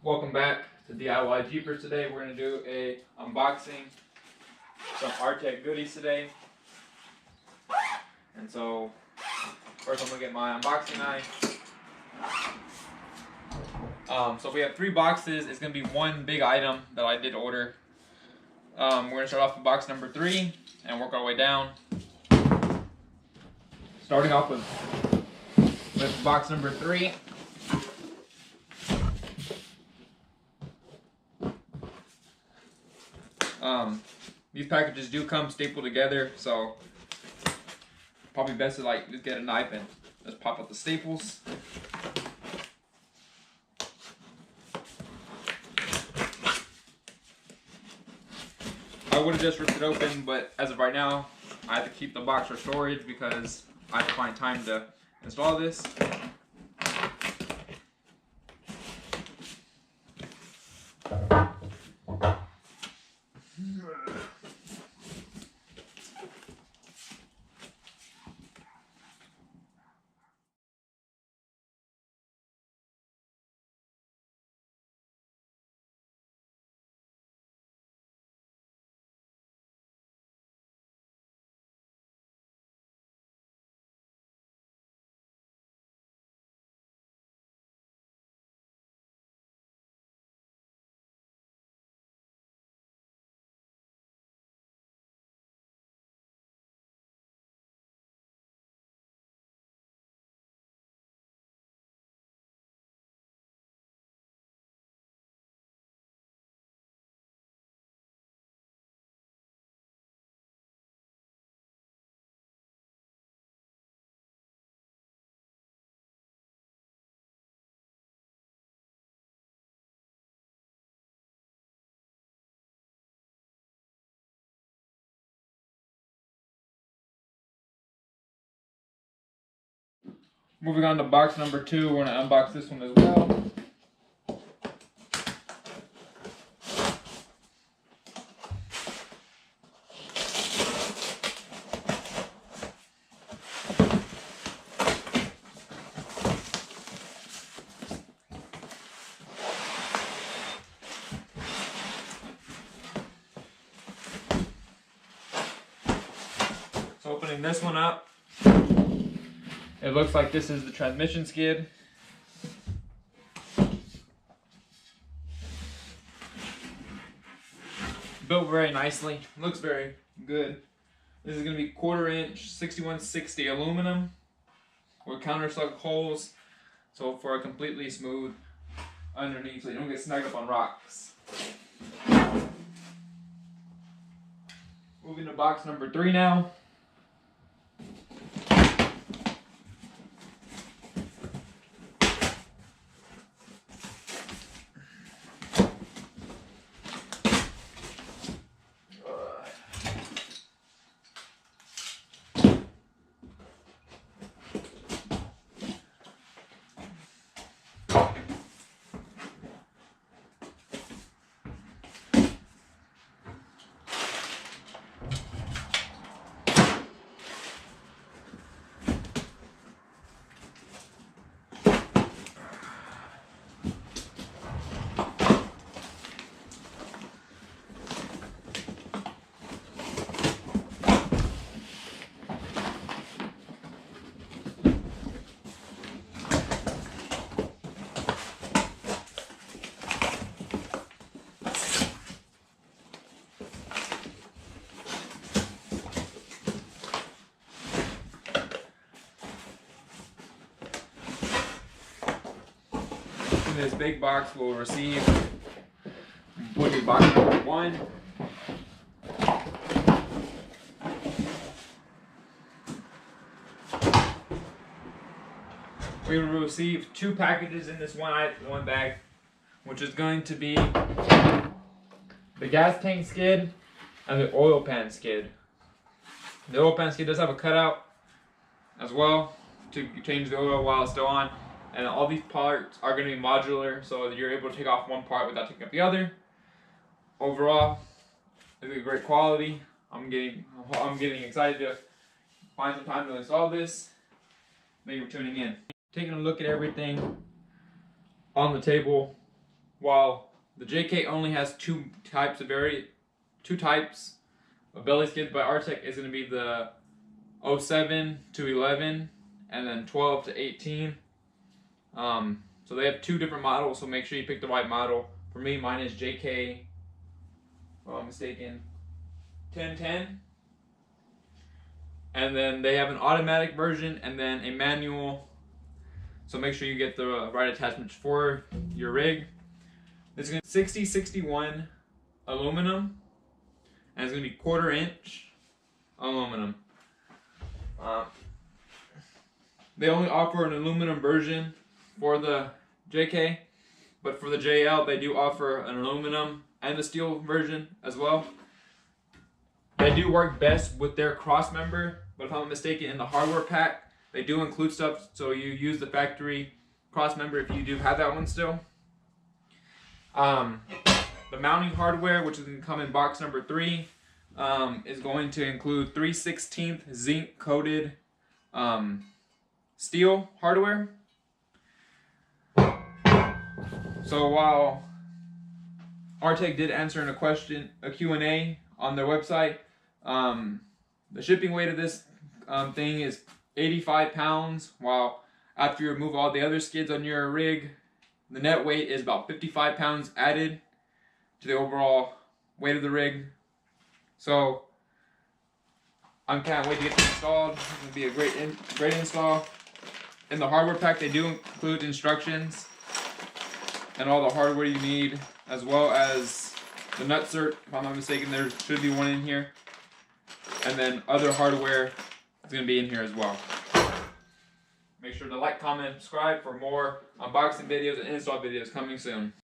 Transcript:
Welcome back to DIY Jeepers. Today we're going to do a unboxing some Artec goodies today. And so first I'm going to get my unboxing knife. So we have 3 boxes. It's going to be one big item that I did order. We're going to start off with box number 3 and work our way down. Starting off with box number 3. These packages do come stapled together, so probably best to just get a knife and just pop out the staples. I would have just ripped it open, but as of right now, I have to keep the box for storage because I have to find time to install this. Moving on to box number 2, we're going to unbox this one as well. So opening this one up, it looks like this is the transmission skid. Built very nicely, looks very good. This is going to be 1/4 inch 6160 aluminum with countersunk holes, so for a completely smooth underneath so you don't get snagged up on rocks. Moving to box number 3 now. This big box will receive would be box number 1. We will receive 2 packages in this one bag, which is going to be the gas tank skid and the oil pan skid. The oil pan skid does have a cutout as well to change the oil while it's still on. And all these parts are going to be modular, so that you're able to take off one part without taking up the other. Overall, it's a great quality. I'm getting excited to find some time to install this. Thank you for tuning in. Taking a look at everything on the table, while the JK only has two types of belly skids by Artec. Is going to be the 07 to 11 and then 12 to 18. So they have two different models, so make sure you pick the right model. For me, mine is JK, if I'm mistaken, 1010. And then they have an automatic version and then a manual. So make sure you get the right attachments for your rig. This is going to be 6061 aluminum, and it's going to be 1/4 inch aluminum. They only offer an aluminum version for the JK, but for the JL they do offer an aluminum and a steel version as well. They do work best with their crossmember, but if I'm not mistaken, in the hardware pack they do include stuff, so you use the factory crossmember if you do have that one still. The mounting hardware, which is going to come in box number 3, is going to include 3/16 zinc coated steel hardware. So while Artec did answer in a Q&A on their website, the shipping weight of this thing is 85 pounds, while after you remove all the other skids on your rig, the net weight is about 55 pounds added to the overall weight of the rig. So I can't wait to get this installed. It's going to be a great install. In the hardware pack, they do include instructions and all the hardware you need, as well as the nut cert. If I'm not mistaken, there should be one in here. And then other hardware is going to be in here as well. Make sure to like, comment, and subscribe for more unboxing videos and install videos coming soon.